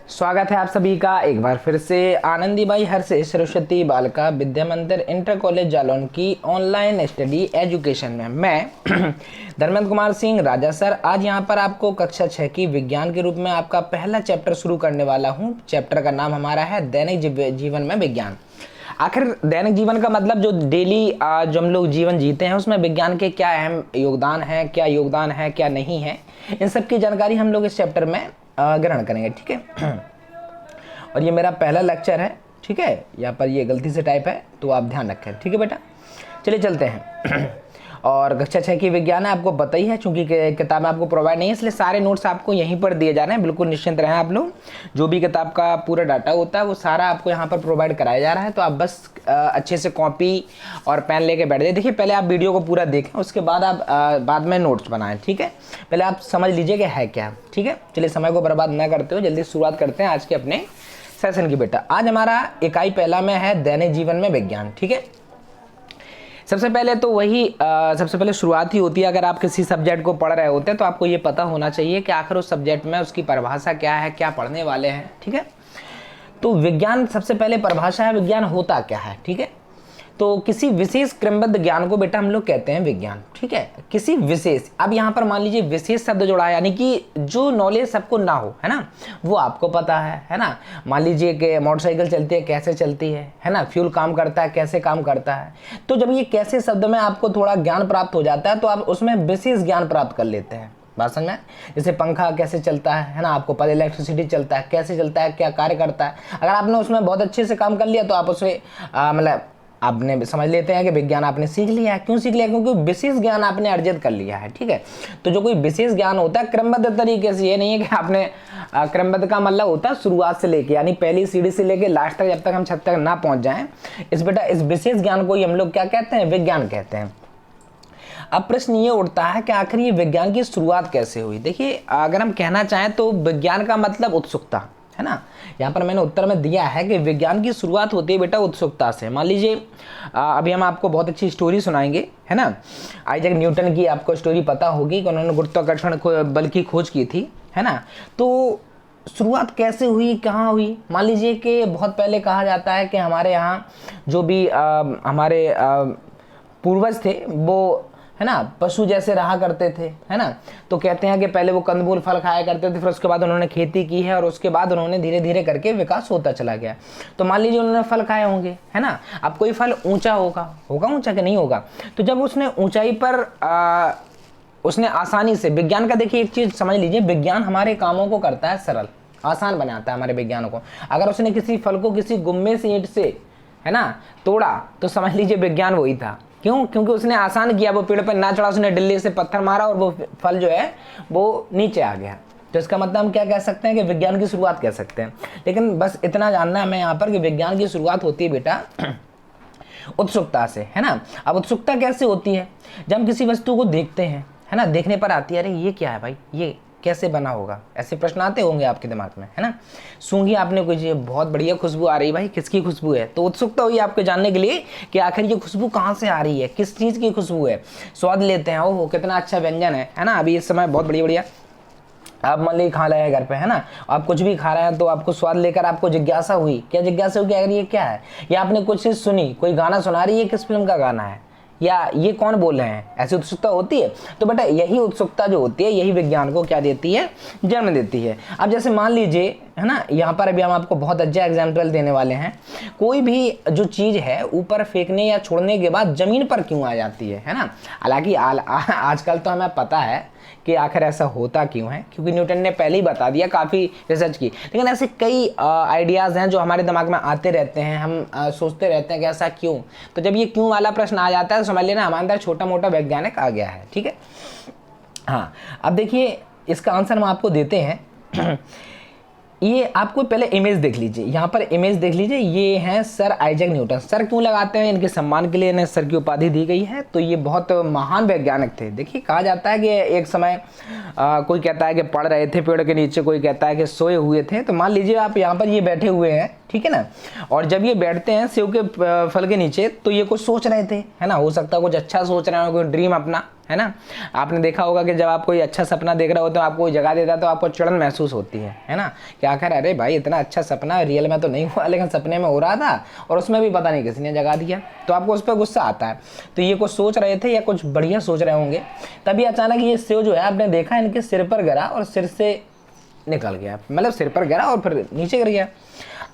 स्वागत है आप सभी का एक बार फिर से आनंदीबाई हर्षे सरस्वती बालिका विद्या मंदिर इंटर कॉलेज जालौन की ऑनलाइन स्टडी एजुकेशन में। मैं धर्मेंद्र कुमार सिंह राजा सर आज यहाँ पर आपको कक्षा 6 की विज्ञान के रूप में आपका पहला चैप्टर शुरू करने वाला हूँ। चैप्टर का नाम हमारा है दैनिक जीवन में विज्ञान। आखिर दैनिक जीवन का मतलब जो डेली जो हम लोग जीवन जीते हैं उसमें विज्ञान के क्या अहम योगदान है, क्या नहीं है, इन सब की जानकारी हम लोग इस चैप्टर में ग्रहण करेंगे। ठीक है, और ये मेरा पहला लेक्चर है। ठीक है, यहाँ पर ये गलती से टाइप है तो आप ध्यान रखें। ठीक है बेटा, चलिए चलते हैं। और कक्षा 6 की विज्ञान है, आपको पता ही है, चूंकि किताब आपको प्रोवाइड नहीं है इसलिए सारे नोट्स आपको यहीं पर दिए जा रहे हैं। बिल्कुल निश्चिंत रहें आप लोग, जो भी किताब का पूरा डाटा होता है वो सारा आपको यहाँ पर प्रोवाइड कराया जा रहा है। तो आप बस अच्छे से कॉपी और पेन लेके बैठ जाइए। देखिए, पहले आप वीडियो को पूरा देखें, उसके बाद आप बाद में नोट्स बनाएं। ठीक है, पहले आप समझ लीजिए कि है क्या। ठीक है, चलिए समय को बर्बाद न करते हुए जल्दी शुरुआत करते हैं आज के अपने सेशन की। बेटा आज हमारा इकाई पहला में है दैनिक जीवन में विज्ञान। ठीक है, सबसे पहले तो वही सबसे पहले शुरुआत ही होती है। अगर आप किसी सब्जेक्ट को पढ़ रहे होते हैं तो आपको ये पता होना चाहिए कि आखिर उस सब्जेक्ट में उसकी परिभाषा क्या है, क्या पढ़ने वाले हैं। ठीक है, तो विज्ञान सबसे पहले परिभाषा है, विज्ञान होता क्या है। ठीक है, तो किसी विशेष क्रमबद्ध ज्ञान को बेटा हम लोग कहते हैं विज्ञान। ठीक है, किसी विशेष, अब यहाँ पर मान लीजिए विशेष शब्द जोड़ा है, यानी कि जो नॉलेज सबको ना हो, है ना, वो आपको पता है ना। मान लीजिए कि मोटरसाइकिल चलती है, कैसे चलती है ना, फ्यूल काम करता है, कैसे काम करता है। तो जब ये कैसे शब्द में आपको थोड़ा ज्ञान प्राप्त हो जाता है तो आप उसमें विशेष ज्ञान प्राप्त कर लेते हैं। बात समझ में? जैसे पंखा कैसे चलता है ना, आपको पता इलेक्ट्रिसिटी चलता है, कैसे चलता है, क्या कार्य करता है। अगर आपने उसमें बहुत अच्छे से काम कर लिया तो आप उसे मतलब आपने समझ लेते हैं कि विज्ञान आपने सीख लिया है। क्यों सीख लिया? क्योंकि विशेष ज्ञान आपने अर्जित कर लिया है। ठीक है, तो जो कोई विशेष ज्ञान होता है क्रमबद्ध तरीके से, ये नहीं है कि आपने क्रमबद्ध का मतलब होता है शुरुआत से लेके, यानी पहली सीढ़ी से लेके लास्ट तक, जब तक हम छत तक ना पहुंच जाएं। इस विशेष ज्ञान को ही हम लोग क्या कहते हैं? विज्ञान कहते हैं। अब प्रश्न ये उठता है कि आखिर ये विज्ञान की शुरुआत कैसे हुई। देखिए, अगर हम कहना चाहें तो विज्ञान का मतलब उत्सुकता है ना। यहाँ पर मैंने उत्तर में दिया है कि विज्ञान की शुरुआत होती है बेटा उत्सुकता से। मान लीजिए अभी हम आपको बहुत अच्छी स्टोरी सुनाएंगे, है ना। आइजैक न्यूटन की आपको स्टोरी पता होगी कि उन्होंने गुरुत्वाकर्षण बल की खोज की थी, है ना। तो शुरुआत कैसे हुई, कहाँ हुई? मान लीजिए कि बहुत पहले कहा जाता है कि हमारे यहाँ जो भी हमारे पूर्वज थे वो, है ना, पशु जैसे रहा करते थे, है ना। तो कहते हैं कि पहले वो कंदमूल फल खाया करते थे, फिर उसके बाद उन्होंने खेती की है और उसके बाद उन्होंने धीरे धीरे करके विकास होता चला गया। तो मान लीजिए उन्होंने फल खाए होंगे, है ना। अब कोई फल ऊंचा होगा ऊंचा कि नहीं होगा। तो जब उसने ऊंचाई पर उसने आसानी से, विज्ञान का देखिए एक चीज समझ लीजिए, विज्ञान हमारे कामों को करता है सरल, आसान बनाता है हमारे विज्ञानों को। अगर उसने किसी फल को किसी गुम्मे से, ईंट से, है ना, तोड़ा तो समझ लीजिए विज्ञान वही था। क्यों? क्योंकि उसने आसान किया, वो पेड़ पर ना चढ़ा, उसने डिल्ली से पत्थर मारा और वो फल जो है वो नीचे आ गया। तो इसका मतलब हम क्या कह सकते हैं कि विज्ञान की शुरुआत कह सकते हैं। लेकिन बस इतना जानना है हमें यहाँ पर कि विज्ञान की शुरुआत होती है बेटा उत्सुकता से, है ना। अब उत्सुकता कैसे होती है? जब हम किसी वस्तु को देखते हैं, है ना, देखने पर आती है अरे ये क्या है भाई, ये कैसे बना होगा, ऐसे प्रश्न आते होंगे आपके दिमाग में, है ना। सूंघी आपने कोई चीज, बहुत बढ़िया खुशबू आ रही, भाई किसकी खुशबू है? तो उत्सुकता हुई आपको जानने के लिए कि आखिर ये खुशबू कहाँ से आ रही है, किस चीज की खुशबू है। स्वाद लेते हैं, ओहो कितना अच्छा व्यंजन है ना। अभी इस समय बहुत बढ़िया आप मान लीजिए खा रहे हैं घर पे, है ना, आप कुछ भी खा रहे हैं तो आपको स्वाद लेकर आपको जिज्ञासा हुई। क्या जिज्ञासा हुई? अगर ये क्या है, या आपने कुछ चीज सुनी, कोई गाना सुना रही है, किस फिल्म का गाना है, या ये कौन बोल रहे हैं, ऐसी उत्सुकता होती है। तो बेटा यही उत्सुकता जो होती है, यही विज्ञान को क्या देती है? जन्म देती है। अब जैसे मान लीजिए, है ना, यहाँ पर अभी हम आपको बहुत अच्छा एग्जाम्पल देने वाले हैं। कोई भी जो चीज है ऊपर फेंकने या छोड़ने के बाद जमीन पर क्यों आ जाती है ना। हालांकि आजकल तो हमें पता है कि आखिर ऐसा होता क्यों है, क्योंकि न्यूटन ने पहले ही बता दिया, काफ़ी रिसर्च की। लेकिन ऐसे कई आइडियाज़ हैं जो हमारे दिमाग में आते रहते हैं, हम सोचते रहते हैं कि ऐसा क्यों। तो जब ये क्यों वाला प्रश्न आ जाता है तो समझ लेना हमारे अंदर छोटा मोटा वैज्ञानिक आ गया है। ठीक है, हाँ। अब देखिए इसका आंसर हम आपको देते हैं। ये आपको पहले इमेज देख लीजिए, यहाँ पर इमेज देख लीजिए, ये हैं सर आइजैक न्यूटन। सर क्यों लगाते हैं? इनके सम्मान के लिए इन्हें सर की उपाधि दी गई है। तो ये बहुत महान वैज्ञानिक थे। देखिए कहा जाता है कि एक समय कोई कहता है कि पढ़ रहे थे पेड़ के नीचे, कोई कहता है कि सोए हुए थे। तो मान लीजिए आप यहाँ पर ये बैठे हुए हैं, ठीक है ना, और जब ये बैठते हैं सेब के फल के नीचे तो ये कुछ सोच रहे थे, है ना। हो सकता है कुछ अच्छा सोच रहे हो, कोई ड्रीम अपना, है ना। आपने देखा होगा कि जब आप कोई अच्छा सपना देख रहे हो तो आपको कोई जगा देता है तो आपको चिड़न महसूस होती है ना, कि आखिर अरे भाई इतना अच्छा सपना रियल में तो नहीं हुआ लेकिन सपने में हो रहा था और उसमें भी पता नहीं किसी ने जगा दिया, तो आपको उस पर गुस्सा आता है। तो ये कुछ सोच रहे थे या कुछ बढ़िया सोच रहे होंगे, तभी अचानक ये सेव जो है आपने देखा इनके सिर पर गिरा और सिर से निकल गया, मतलब सिर पर गिरा और फिर नीचे गिर गया।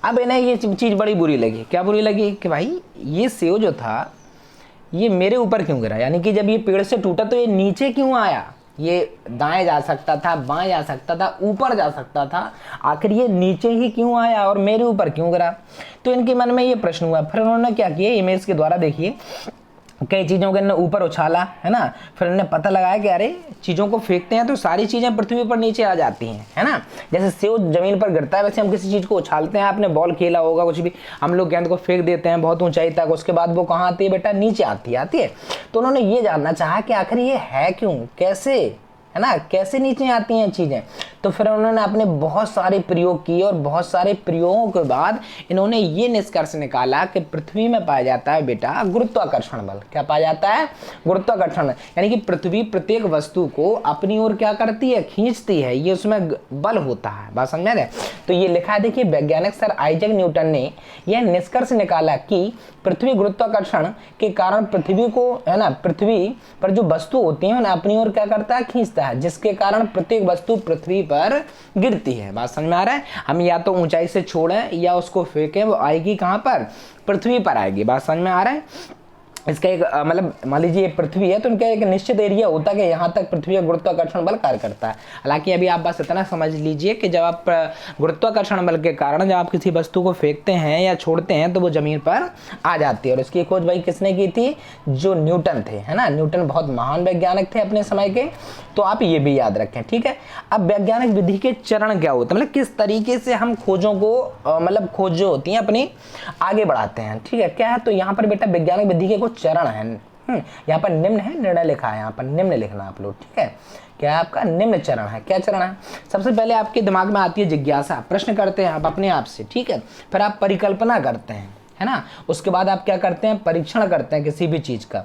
अब इन्हें ये चीज़ बड़ी बुरी लगी। क्या बुरी लगी कि भाई ये सेव जो था ये मेरे ऊपर क्यों गिरा, यानी कि जब ये पेड़ से टूटा तो ये नीचे क्यों आया, ये दाएं जा सकता था, बाएं जा सकता था, ऊपर जा सकता था, आखिर ये नीचे ही क्यों आया और मेरे ऊपर क्यों गिरा। तो इनके मन में ये प्रश्न हुआ। फिर उन्होंने क्या किया, इमेज के द्वारा देखिए कई चीज़ों के ऊपर उछाला, है ना। फिर उन्होंने पता लगाया कि अरे चीज़ों को फेंकते हैं तो सारी चीज़ें पृथ्वी पर नीचे आ जाती हैं, है ना। जैसे सेव जमीन पर गिरता है वैसे हम किसी चीज़ को उछालते हैं, आपने बॉल खेला होगा कुछ भी, हम लोग गेंद को फेंक देते हैं बहुत ऊंचाई तक, उसके बाद वो कहाँ आती है बेटा, नीचे आती है। तो उन्होंने ये जानना चाहा कि आखिर ये है क्यों, कैसे, है ना, कैसे नीचे आती हैं चीज़ें। तो फिर उन्होंने अपने बहुत सारे प्रयोग किए और बहुत सारे प्रयोगों के बाद इन्होंने ये निष्कर्ष निकाला कि पृथ्वी में पाया जाता है बेटा गुरुत्वाकर्षण बल। क्या पाया जाता है, गुरुत्वाकर्षण, यानी कि पृथ्वी प्रत्येक वस्तु को अपनी ओर क्या करती है, खींचती है, ये उसमें बल होता है। बात समझ रहे। तो ये लिखा है, देखिए वैज्ञानिक सर आइजैक न्यूटन ने यह निष्कर्ष निकाला कि पृथ्वी गुरुत्वाकर्षण के कारण पृथ्वी को, है ना, पृथ्वी पर जो वस्तु होती है उन्हें अपनी ओर क्या करता है, खींचता है, जिसके कारण प्रत्येक वस्तु पृथ्वी पर गिरती है। बात समझ में आ रहा है। हम या तो ऊंचाई से छोड़ें या उसको फेंकें, वो आएगी कहां पर, पृथ्वी पर आएगी। बात समझ में आ रहा है। इसका एक मतलब मान लीजिए पृथ्वी है तो उनका एक निश्चित एरिया होता है कि यहाँ तक पृथ्वी का गुरुत्वाकर्षण बल कार्य करता है। हालांकि अभी आप बस इतना समझ लीजिए कि जब आप गुरुत्वाकर्षण बल के कारण जब आप किसी वस्तु को फेंकते हैं या छोड़ते हैं तो वो जमीन पर आ जाती है। और इसकी खोज भाई किसने की थी, जो न्यूटन थे, है ना। न्यूटन बहुत महान वैज्ञानिक थे अपने समय के, तो आप ये भी याद रखें, ठीक है। अब वैज्ञानिक विधि के चरण क्या होते हैं, मतलब किस तरीके से हम खोजों को मतलब खोज जो होती हैं अपनी आगे बढ़ाते हैं, ठीक है। क्या है, तो यहाँ पर बेटा वैज्ञानिक विधि के कुछ चरण है। यहाँ पर निम्न है, निर्णय लिखा है, यहाँ पर निम्न लिखना आप लोग, ठीक है। क्या है आपका निम्न चरण है, क्या चरण है। सबसे पहले आपके दिमाग में आती है जिज्ञासा, प्रश्न करते हैं आप अपने आप से, ठीक है। फिर आप परिकल्पना करते हैं, है ना। उसके बाद आप क्या करते हैं, परीक्षण करते हैं किसी भी चीज का।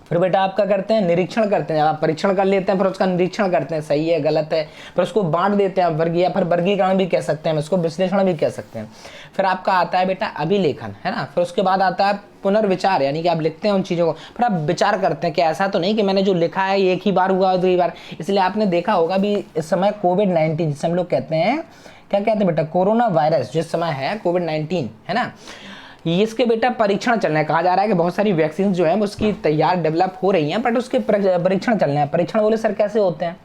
फिर बेटा आप क्या करते हैं, निरीक्षण करते हैं। आप परीक्षण कर लेते हैं फिर उसका निरीक्षण करते हैं, सही है गलत है, फिर उसको बांट देते हैं वर्गीय, या फिर वर्गीकरण भी कह सकते हैं, इसको विश्लेषण भी कह सकते हैं। फिर आपका आता है बेटा अभिलेखन, है ना। फिर उसके बाद आता है पुनर्विचार, यानी कि आप लिखते हैं उन चीज़ों को, फिर आप विचार करते हैं कि ऐसा तो नहीं कि मैंने जो लिखा है एक ही बार हुआ दूसरी बार। इसलिए आपने देखा होगा भी इस समय कोविड-19 जिसे हम लोग कहते हैं, क्या कहते हैं बेटा, कोरोना वायरस जिस समय है कोविड-19, है ना, इसके बेटा परीक्षण चल रहे हैं। कहा जा रहा है कि बहुत सारी वैक्सीन जो है उसकी तैयार डेवलप हो रही हैं, बट उसके परीक्षण चल रहे हैं। परीक्षण बोले सर कैसे होते हैं,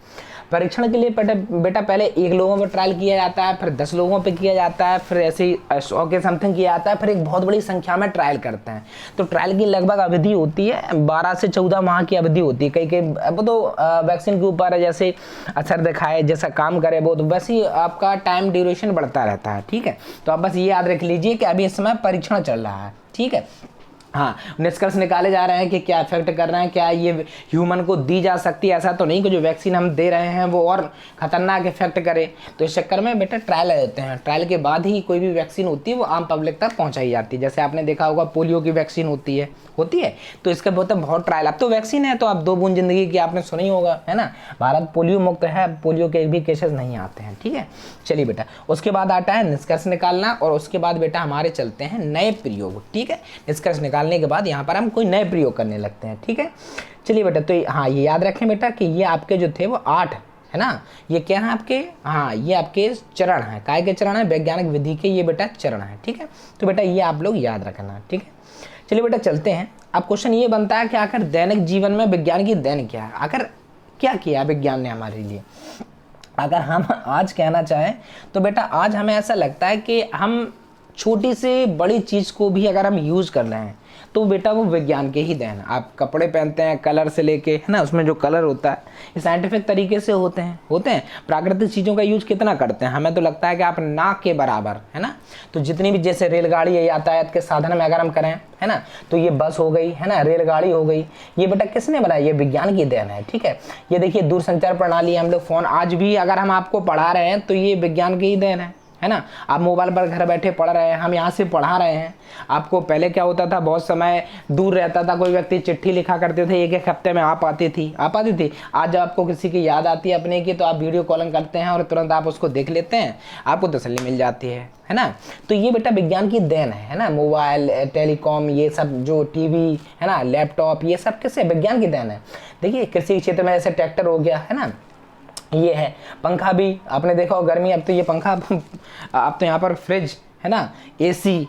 परीक्षण के लिए बेटा पहले 1 लोगों पर ट्रायल किया जाता है, फिर 10 लोगों पे किया जाता है, फिर ऐसे ही 100 के समथिंग किया जाता है, फिर एक बहुत बड़ी संख्या में ट्रायल करते हैं। तो ट्रायल की लगभग अवधि होती है 12 से 14 माह की अवधि होती है। कई अब तो वैक्सीन के ऊपर जैसे असर दिखाए, जैसा काम करे वो, तो वैसे ही आपका टाइम ड्यूरेशन बढ़ता रहता है, ठीक है। तो आप बस ये याद रख लीजिए कि अभी इस समय परीक्षण चल रहा है, ठीक है। हाँ, निष्कर्ष निकाले जा रहे हैं कि क्या इफेक्ट कर रहे हैं, क्या ये ह्यूमन को दी जा सकती है। ऐसा तो नहीं कि जो वैक्सीन हम दे रहे हैं वो और खतरनाक इफेक्ट करे। तो इस चक्कर में बेटा ट्रायल आ जाते हैं, ट्रायल के बाद ही कोई भी वैक्सीन होती है वो आम पब्लिक तक पहुंचाई जाती है। जैसे आपने देखा होगा पोलियो की वैक्सीन होती है तो इसका बहुत ट्रायल। अब तो वैक्सीन है तो आप 2 बूंद जिंदगी की आपने सुना ही होगा, है ना। भारत पोलियो मुक्त है, पोलियो के भी केसेस नहीं आते हैं, ठीक है। चलिए बेटा, उसके बाद आता है निष्कर्ष निकालना, और उसके बाद बेटा हमारे चलते हैं नए प्रयोग, ठीक है। निष्कर्ष निकालने के बाद यहाँ पर हम कोई नए प्रयोग करने लगते हैं, ठीक है। चलिए बेटा, तो हाँ ये याद रखें बेटा कि ये आपके जो थे वो 8 है ना, ये क्या है आपके, हाँ ये आपके चरण है, काय के चरण है, वैज्ञानिक विधि के ये बेटा चरण है, ठीक है। तो बेटा ये आप लोग याद रखना, ठीक है। चलिए बेटा चलते हैं। अब क्वेश्चन ये बनता है कि आखिर दैनिक जीवन में विज्ञान की देन क्या है, आखिर क्या किया विज्ञान ने हमारे लिए। अगर हम आज कहना चाहें तो बेटा आज हमें ऐसा लगता है कि हम छोटी से बड़ी चीज़ को भी अगर हम यूज़ कर रहे हैं तो बेटा वो विज्ञान के ही देन। आप कपड़े पहनते हैं कलर से लेके, है ना, उसमें जो कलर होता है ये साइंटिफिक तरीके से होते हैं। प्राकृतिक चीज़ों का यूज कितना करते हैं, हमें तो लगता है कि आप ना के बराबर, है ना। तो जितनी भी जैसे रेलगाड़ी या यातायात के साधन में अगर हम करें, है ना, तो ये बस हो गई, है ना, रेलगाड़ी हो गई, ये बेटा किसने बनाई, ये विज्ञान की देन है, ठीक है। ये देखिए दूरसंचार प्रणाली, हम लोग फ़ोन आज भी अगर हम आपको पढ़ा रहे हैं तो ये विज्ञान की ही देन है है ना। आप मोबाइल पर घर बैठे पढ़ रहे हैं, हम यहाँ से पढ़ा रहे हैं आपको। पहले क्या होता था, बहुत समय दूर रहता था कोई व्यक्ति, चिट्ठी लिखा करते थे, एक एक हफ्ते में आ पाती थी। आज आपको किसी की याद आती है अपने की, तो आप वीडियो कॉलिंग करते हैं और तुरंत आप उसको देख लेते हैं, आपको तसल्ली मिल जाती है ना। तो ये बेटा विज्ञान की देन है ना। मोबाइल, टेलीकॉम, ये सब जो टीवी है ना, लैपटॉप, ये सब किससे, विज्ञान की देन है। देखिए कृषि क्षेत्र में जैसे ट्रैक्टर हो गया है ना, ये है। पंखा भी आपने देखा हो, गर्मी, अब तो ये पंखा अब तो यहाँ पर फ्रिज है ना, एसी,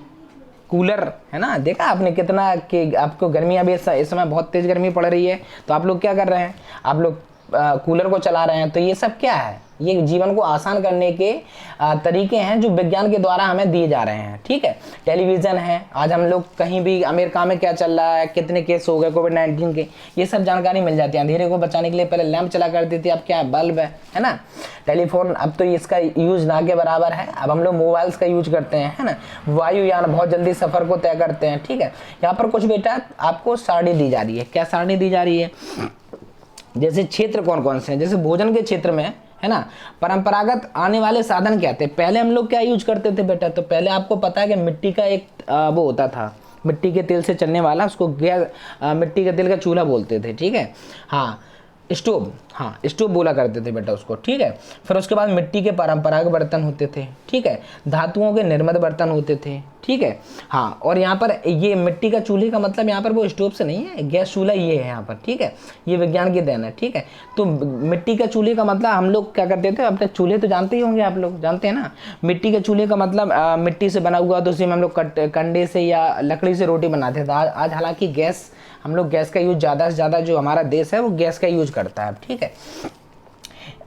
कूलर है ना। देखा आपने कितना कि आपको गर्मी, अभी इस समय बहुत तेज गर्मी पड़ रही है, तो आप लोग क्या कर रहे हैं, आप लोग कूलर को चला रहे हैं। तो ये सब क्या है, ये जीवन को आसान करने के तरीके हैं जो विज्ञान के द्वारा हमें दिए जा रहे हैं। ठीक है, टेलीविज़न है, आज हम लोग कहीं भी, अमेरिका में क्या चल रहा है, कितने केस हो गए कोविड-19 के, ये सब जानकारी मिल जाती है। अंधेरे को बचाने के लिए पहले लैंप चला करती थी, अब क्या है, बल्ब है ना। टेलीफोन अब तो इसका यूज ना के बराबर है, अब हम लोग मोबाइल्स का यूज करते हैं, है ना। वायुयान, बहुत जल्दी सफ़र को तय करते हैं। ठीक है, यहाँ पर कुछ बेटा आपको सारणी दी जा रही है। क्या सारणी दी जा रही है, जैसे क्षेत्र कौन कौन से हैं, जैसे भोजन के क्षेत्र में है ना, परंपरागत आने वाले साधन क्या थे। पहले हम लोग क्या यूज करते थे बेटा, तो पहले आपको पता है कि मिट्टी का एक वो होता था, मिट्टी के तेल से चलने वाला, उसको गैस, मिट्टी के तेल का चूल्हा बोलते थे। ठीक है, हाँ स्टोव, हाँ स्टोव बोला करते थे बेटा उसको। ठीक है, फिर उसके बाद मिट्टी के परंपरागत बर्तन होते थे। ठीक है, धातुओं के निर्मित बर्तन होते थे। ठीक है, हाँ, और यहाँ पर ये मिट्टी का चूल्हे का मतलब यहाँ पर वो स्टोव से नहीं है, गैस चूल्हा ये है यहाँ पर। ठीक है, ये विज्ञान की देन है। ठीक है, तो मिट्टी का चूल्हे का मतलब हम लोग क्या करते थे, अपने चूल्हे तो जानते ही होंगे, आप लोग जानते हैं ना। मिट्टी के चूल्हे का मतलब मिट्टी से बना हुआ, तो उसी में हम लोग कंडे से या लकड़ी से रोटी बनाते थे। आज हालांकि गैस, हम लोग गैस का यूज ज़्यादा से ज़्यादा, जो हमारा देश है वो गैस का यूज करता है। ठीक है,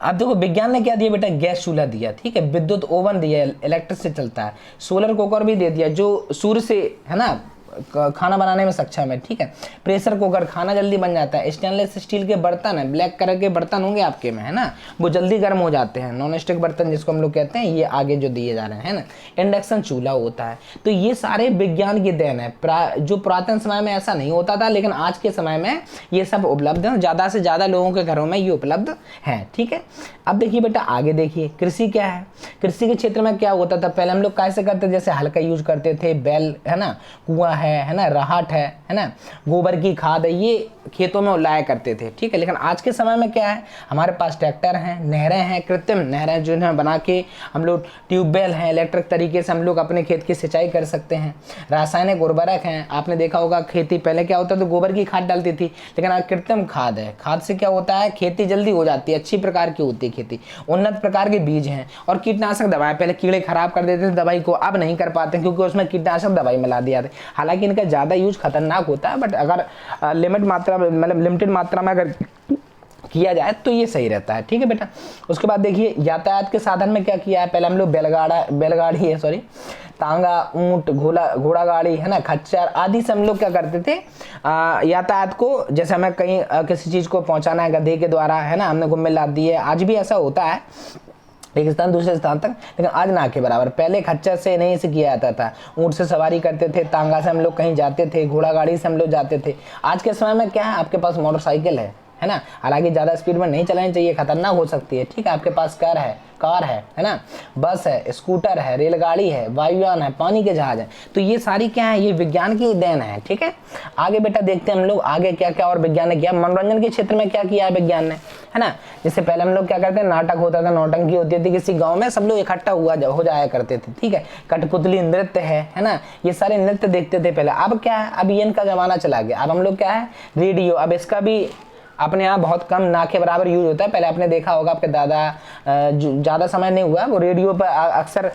अब देखो विज्ञान ने क्या दिया बेटा, गैस चूल्हा दिया। ठीक है, विद्युत ओवन दिया, इलेक्ट्रिक से चलता है। सोलर कुकर भी दे दिया, जो सूर्य से है ना खाना बनाने में सक्षम है। ठीक है, प्रेशर कुकर, खाना जल्दी बन जाता है। स्टेनलेस स्टील के बर्तन है, ब्लैक कलर के बर्तन होंगे आपके में, है ना, वो जल्दी गर्म हो जाते हैं। नॉन स्टिक बर्तन जिसको हम लोग कहते हैं, ये आगे जो दिए जा रहे हैं ना। इंडक्शन चूल्हा होता है। तो ये सारे विज्ञान की देन है। जो पुरातन समय में ऐसा नहीं होता था, लेकिन आज के समय में ये सब उपलब्ध है, ज़्यादा से ज़्यादा लोगों के घरों में ये उपलब्ध है। ठीक है, अब देखिए बेटा आगे देखिए, कृषि क्या है। कृषि के क्षेत्र में क्या होता था, पहले हम लोग कैसे करते थे, जैसे हल का यूज करते थे, बैल है ना, कुआं है ना, राहट है ना, गोबर की खाद है, ये खेतों में लाया करते थे। ठीक है, लेकिन आज के समय में क्या है, हमारे पास ट्रैक्टर हैं, नहरें हैं, कृत्रिम नहरें जो है बना के हम लोग, ट्यूबवेल हैं, इलेक्ट्रिक तरीके से हम लोग अपने खेत की सिंचाई कर सकते हैं। रासायनिक उर्वरक हैं, आपने देखा होगा खेती पहले क्या होता था, तो गोबर की खाद डालती थी, लेकिन आज कृत्रिम खाद है। खाद से क्या होता है, खेती जल्दी हो जाती है, अच्छी प्रकार की होती है खेती। उन्नत प्रकार के बीज हैं, और कीटनाशक दवाएं, पहले कीड़े खराब कर देते थे दवाई को, अब नहीं कर पाते क्योंकि उसमें कीटनाशक दवाई मिला दिया था। हालांकि इनका ज़्यादा यूज खतरनाक होता है, बट अगर लिमिट मात्रा में, मतलब लिमिटेड मात्रा में अगर किया जाए तो ये सही रहता है। ठीक है बेटा, उसके बाद देखिए यातायात के साधन में क्या किया है, पहले हम लोग बैलगाड़ी है, सॉरी, तांगा, ऊंट, घोड़ा गाड़ी है ना, खच्चर आदि से हम लोग क्या करते थे, यातायात को, जैसे हमें कहीं किसी चीज़ को पहुंचाना है गधे के द्वारा, है ना, हमने घुम्मे लाद दी है। आज भी ऐसा होता है, एक स्थान दूसरे स्थान तक, लेकिन आज ना के बराबर। पहले खच्चर से नहीं से किया जाता था, ऊँट से सवारी करते थे, तांगा से हम लोग कहीं जाते थे, घोड़ा गाड़ी से हम लोग जाते थे। आज के समय में क्या है, आपके पास मोटरसाइकिल है ना, हालांकि ज़्यादा स्पीड में नहीं चलानी चाहिए, खतरनाक हो सकती है। ठीक है, आपके पास कार है ना, बस है, स्कूटर है, रेलगाड़ी है, वायुयान है, पानी के जहाज है। तो ये सारी क्या है, ये विज्ञान की देन है। ठीक है, आगे बेटा देखते हैं हम लोग आगे क्या क्या और विज्ञान ने किया। मनोरंजन के क्षेत्र में क्या किया है विज्ञान ने, है ना, जैसे पहले हम लोग क्या करते हैं, नाटक होता था, नौटंकी होती थी, किसी गाँव में सब लोग इकट्ठा हो जाया करते थे। ठीक है, कठपुतली नृत्य है ना, ये सारे नृत्य देखते थे पहले। अब क्या है, अब ये इनका जमाना चला गया, अब हम लोग क्या है, रेडियो, अब इसका भी अपने यहाँ बहुत कम, ना के बराबर यूज होता है। पहले आपने देखा होगा, आपके दादा ज़्यादा समय नहीं हुआ, वो रेडियो पर अक्सर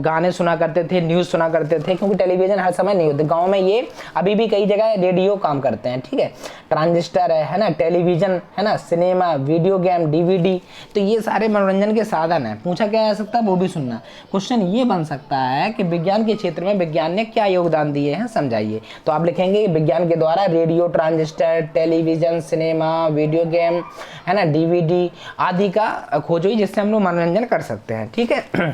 गाने सुना करते थे, न्यूज़ सुना करते थे, क्योंकि टेलीविज़न हर समय नहीं होते। गांव में ये अभी भी कई जगह रेडियो काम करते हैं। ठीक है, ट्रांजिस्टर है ना, टेलीविज़न है ना, सिनेमा, वीडियो गेम, DVD, तो ये सारे मनोरंजन के साधन हैं। पूछा क्या जा सकता है, वो भी सुनना। क्वेश्चन ये बन सकता है कि विज्ञान के क्षेत्र में विज्ञान ने क्या योगदान दिए हैं, समझाइए। तो आप लिखेंगे विज्ञान के द्वारा radio, transistor, television, cinema, video game है ना, DVD आदि का खोज हुई, जिससे हम लोग मनोरंजन कर सकते हैं। ठीक है,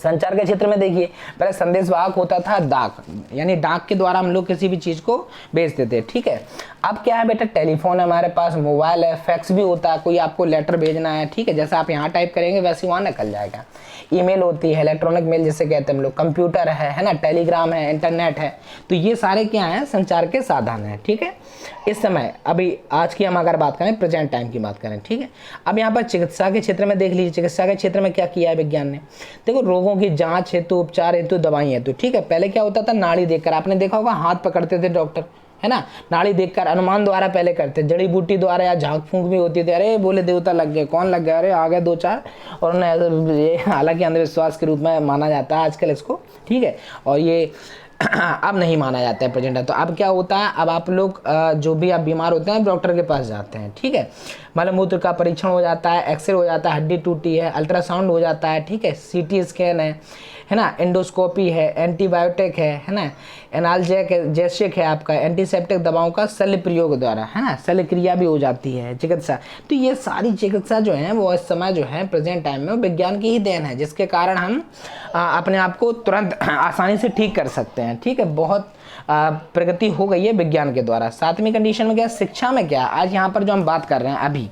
संचार के क्षेत्र में देखिए, पहले संदेशवाहक होता था डाक, यानी डाक के द्वारा हम लोग किसी भी चीज़ को भेजते थे, ठीक है। अब क्या है बेटा, टेलीफोन है हमारे पास, मोबाइल है, फैक्स भी होता है, कोई आपको लेटर भेजना है, ठीक है, जैसा आप यहाँ टाइप करेंगे वैसे वहाँ निकल जाएगा। ईमेल होती है, इलेक्ट्रॉनिक मेल जिसे कहते हैं हम लोग, कंप्यूटर है ना, टेलीग्राम है, इंटरनेट है। तो ये सारे क्या हैं, संचार के साधन हैं, ठीक है। इस समय अभी आज की हम अगर बात करें, प्रेजेंट टाइम की बात करें, ठीक है। अब यहाँ पर चिकित्सा के क्षेत्र में देख लीजिए, चिकित्सा के क्षेत्र में क्या किया है विज्ञान ने, देखो रोगों की जांच हेतु, उपचार हेतु, दवाई हेतु, ठीक है। पहले क्या होता था, नाड़ी देखकर, आपने देखा होगा हाथ पकड़ते थे डॉक्टर, है ना, नाड़ी देखकर अनुमान द्वारा पहले करते, जड़ी बूटी द्वारा या झाग फूंक भी होती थी, अरे बोले देवता लग गए, कौन लग गया, अरे आ गए 2-4, और उन्हें हालांकि अंधविश्वास के रूप में माना जाता है आजकल इसको, ठीक है। और ये अब नहीं माना जाता है प्रेजेंट है। तो अब क्या होता है, अब आप लोग जो भी आप बीमार होते हैं डॉक्टर के पास जाते हैं, ठीक है। मलमूत्र का परीक्षण हो जाता है, एक्सरे हो जाता है, हड्डी टूटी है, अल्ट्रासाउंड हो जाता है, ठीक है, सीटी स्कैन है ना, एंडोस्कोपी है, एंटीबायोटिक है ना, एनाल्जेसिक है आपका, एंटीसेप्टिक दवाओं का शल्य प्रयोग द्वारा, है ना, शल्य क्रिया भी हो जाती है, चिकित्सा। तो ये सारी चिकित्सा जो है वो इस समय जो है प्रेजेंट टाइम में विज्ञान की ही देन है, जिसके कारण हम अपने आप को तुरंत आसानी से ठीक कर सकते हैं, ठीक है। बहुत प्रगति हो गई है विज्ञान के द्वारा। 7वीं कंडीशन में क्या, शिक्षा में क्या, आज यहाँ पर जो हम बात कर रहे हैं अभी,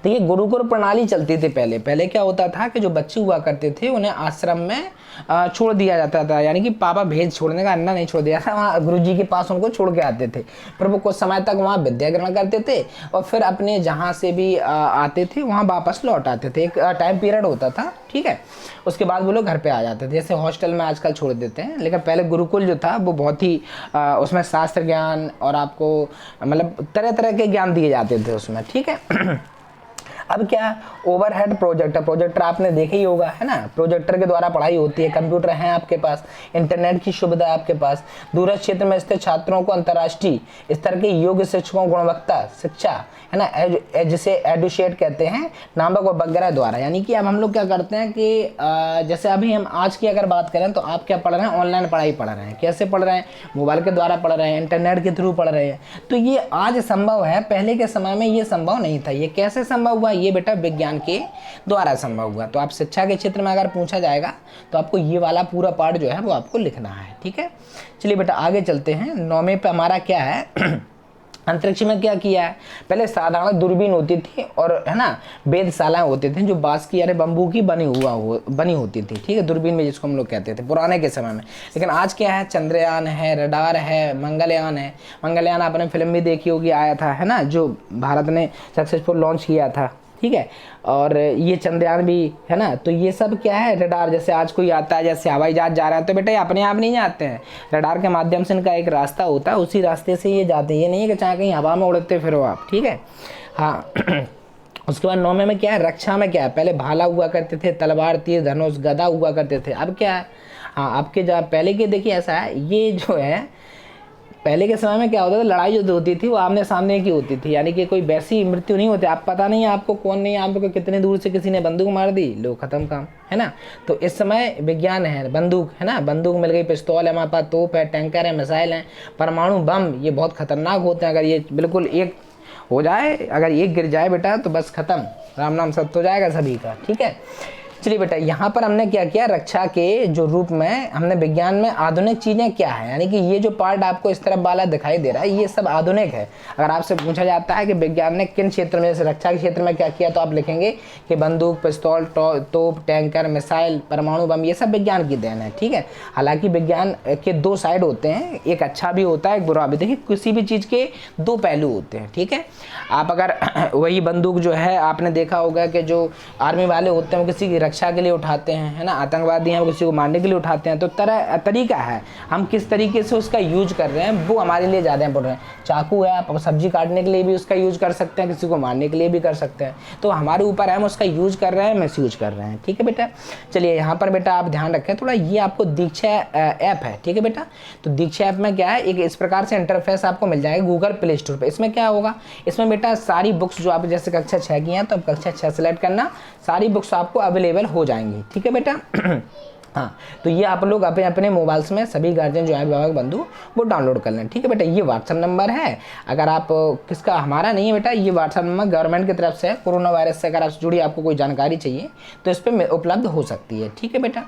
देखिए गुरुकुल प्रणाली चलती थी पहले। पहले क्या होता था कि जो बच्चे हुआ करते थे उन्हें आश्रम में छोड़ दिया जाता था, यानी कि पापा भेज छोड़ने का, अन्ना नहीं छोड़ दिया था, वहाँ गुरुजी के पास उनको छोड़ के आते थे, पर वो कुछ समय तक वहाँ विद्या ग्रहण करते थे और फिर अपने जहाँ से भी आते थे वहाँ वापस लौट आते थे। एक टाइम पीरियड होता था, ठीक है, उसके बाद वो लोग घर पे आ जाते थे, जैसे हॉस्टल में आजकल छोड़ देते हैं। लेकिन पहले गुरुकुल जो था वो बहुत ही उसमें शास्त्र ज्ञान और आपको मतलब तरह तरह के ज्ञान दिए जाते थे उसमें, ठीक है। अब क्या, ओवरहेड प्रोजेक्टर आपने देखा ही होगा, है ना, प्रोजेक्टर के द्वारा पढ़ाई होती है, कंप्यूटर है आपके पास, इंटरनेट की सुविधा है आपके पास, दूरस्थ क्षेत्र में स्थित छात्रों को अंतर्राष्ट्रीय स्तर के योग्य शिक्षकों, गुणवत्ता शिक्षा, है ना, जिसे एडुकेट कहते हैं, नामक वगैरह द्वारा। यानी कि अब हम लोग क्या करते हैं कि जैसे अभी हम आज की अगर बात करें तो आप क्या पढ़ रहे हैं, ऑनलाइन पढ़ाई पढ़ रहे हैं। कैसे पढ़ रहे हैं, मोबाइल के द्वारा पढ़ रहे हैं, इंटरनेट के थ्रू पढ़ रहे हैं। तो ये आज संभव है, पहले के समय में ये संभव नहीं था। ये कैसे संभव हुआ, ये बेटा विज्ञान के द्वारा संभव हुआ। तो आप शिक्षा के क्षेत्र में अगर पूछा जाएगा तो आपको ये वाला पूरा पार्ट जो है वो आपको लिखना है, ठीक है। चलिए बेटा आगे चलते हैं। 9वें पे हमारा क्या है, अंतरिक्ष में क्या किया है, पहले साधारण दूरबीन होती थी और है ना वेधशालाएं होती थी जो बांस की, अरे बम्बू की बनी होती थी, ठीक है, दूरबीन में जिसको हम लोग कहते थे पुराने के समय में। लेकिन आज क्या है, चंद्रयान है, रडार है, मंगलयान है। मंगलयान आपने फिल्म भी देखी होगी, आया था, है ना, जो भारत ने सक्सेसफुल लॉन्च किया था, ठीक है। और ये चंद्रयान भी है ना। तो ये सब क्या है, रडार, जैसे आज कोई आता है, जैसे हवाई जहाज जा रहा है तो बेटा ये अपने आप नहीं जाते हैं, रडार के माध्यम से इनका एक रास्ता होता है, उसी रास्ते से ये जाते हैं। ये नहीं है कि चाहे कहीं हवा में उड़ते फिरो आप, ठीक है। हाँ उसके बाद 9वें में क्या है, रक्षा में क्या है, पहले भाला हुआ करते थे, तलवार, तीर, धनुष, गदा हुआ करते थे। अब क्या है, हाँ आपके जहाँ पहले के देखिए ऐसा है, ये जो है पहले के समय में क्या होता था, लड़ाई जो होती थी वो आमने सामने की होती थी, यानी कि कोई वैसी मृत्यु नहीं होती। आप पता नहीं आपको कौन नहीं, आपको कितने दूर से किसी ने बंदूक मार दी, लो खत्म काम, है ना। तो इस समय विज्ञान है, बंदूक है ना, बंदूक मिल गई, पिस्तौल है हमारे पास, तोप है, टैंकर है, मिसाइल है, परमाणु बम, ये बहुत खतरनाक होते हैं। अगर ये बिल्कुल एक हो जाए, अगर एक गिर जाए बेटा तो बस खत्म, राम नाम सत्य हो जाएगा सभी का, ठीक है। चलिए बेटा यहाँ पर हमने क्या किया, रक्षा के जो रूप में हमने विज्ञान में आधुनिक चीजें क्या है, यानी कि ये जो पार्ट आपको इस तरफ वाला दिखाई दे रहा है ये सब आधुनिक है। अगर आपसे पूछा जाता है कि विज्ञान ने किन क्षेत्र में, जैसे रक्षा के क्षेत्र में क्या किया, तो आप लिखेंगे कि बंदूक, पिस्तौल, तोप, टैंकर, मिसाइल, परमाणु बम, ये सब विज्ञान की देन है, ठीक है। हालांकि विज्ञान के दो साइड होते हैं, एक अच्छा भी होता है, एक बुरा भी। देखिए किसी भी चीज के दो पहलू होते हैं, ठीक है। आप अगर वही बंदूक जो है आपने देखा होगा कि जो आर्मी वाले होते हैं वो किसी की रक्षा के लिए उठाते हैं, है ना, आतंकवादी हैं वो किसी को मारने के लिए उठाते हैं। तो तरीका है, हम किस तरीके से उसका यूज कर रहे हैं वो हमारे लिए ज़्यादा इंपॉर्टेंट है। चाकू है, आप सब्जी काटने के लिए भी उसका यूज कर सकते हैं, किसी को मारने के लिए भी कर सकते हैं। तो हमारे ऊपर है हम उसका यूज कर रहे हैं, मिस यूज कर रहे हैं, ठीक है बेटा। चलिए यहाँ पर बेटा आप ध्यान रखें थोड़ा, ये आपको दीक्षा ऐप है, ठीक है बेटा। तो दीक्षा ऐप में क्या है, एक इस प्रकार से इंटरफेस आपको मिल जाएगा गूगल प्ले स्टोर पर। इसमें क्या होगा, इसमें बेटा सारी बुक्स जो आप जैसे कक्षा 6 की हैं तो आप कक्षा 6 सेलेक्ट करना, सारी बुक्स आपको अवेलेबल हो जाएंगी, ठीक है बेटा। हाँ, तो ये आप लोग अपने अपने मोबाइल्स में सभी गार्जियन जो है अभिभावक बंधु वो डाउनलोड कर लें। ठीक है बेटा, ये व्हाट्सअप नंबर है। अगर आप किसका, हमारा नहीं है बेटा, ये व्हाट्सअप नंबर गवर्नमेंट की तरफ से है। कोरोना वायरस से अगर आप जुड़ी आपको कोई जानकारी चाहिए तो इस पर उपलब्ध हो सकती है। ठीक है बेटा,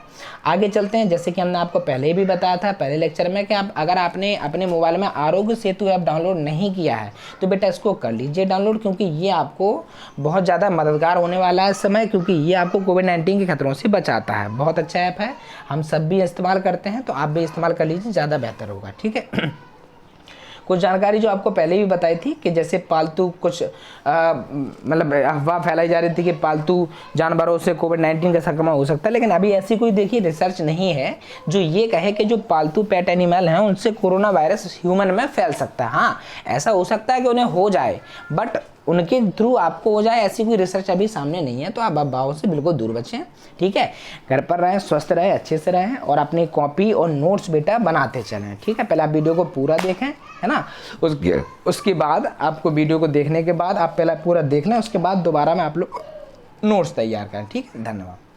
आगे चलते हैं। जैसे कि हमने आपको पहले ही भी बताया था पहले लेक्चर में कि आप अगर आपने अपने मोबाइल में आरोग्य सेतु ऐप डाउनलोड नहीं किया है तो बेटा इसको कर लीजिए डाउनलोड, क्योंकि ये आपको बहुत ज़्यादा मददगार होने वाला है इस समय, क्योंकि ये आपको कोविड-19 के खतरों से बचाता है। बहुत अच्छा ऐप है, हम सब भी इस्तेमाल करते हैं, तो आप भी इस्तेमाल कर लीजिए, ज़्यादा बेहतर होगा। ठीक है। कुछ जानकारी जो आपको पहले भी बताई थी कि जैसे पालतू कुछ मतलब अफवाह फैलाई जा रही थी कि पालतू जानवरों से कोविड-19 का संक्रमण हो सकता है, लेकिन अभी ऐसी कोई देखिए रिसर्च नहीं है जो ये कहे कि जो पालतू पेट एनिमल हैं उनसे कोरोना वायरस ह्यूमन में फैल सकता है। हाँ, ऐसा हो सकता है कि उन्हें हो जाए, बट उनके थ्रू आपको हो जाए ऐसी कोई रिसर्च अभी सामने नहीं है, तो आप अफवाहों से बिल्कुल दूर बचें। ठीक है, घर पर रहें, स्वस्थ रहें, अच्छे से रहें और अपनी कॉपी और नोट्स बेटा बनाते चलें। ठीक है, पहले आप वीडियो को पूरा देखें, है ना, उसके बाद आपको वीडियो को देखने के बाद आप पहले पूरा देख लें, उसके बाद दोबारा में आप लोग नोट्स तैयार करें। ठीक है, धन्यवाद।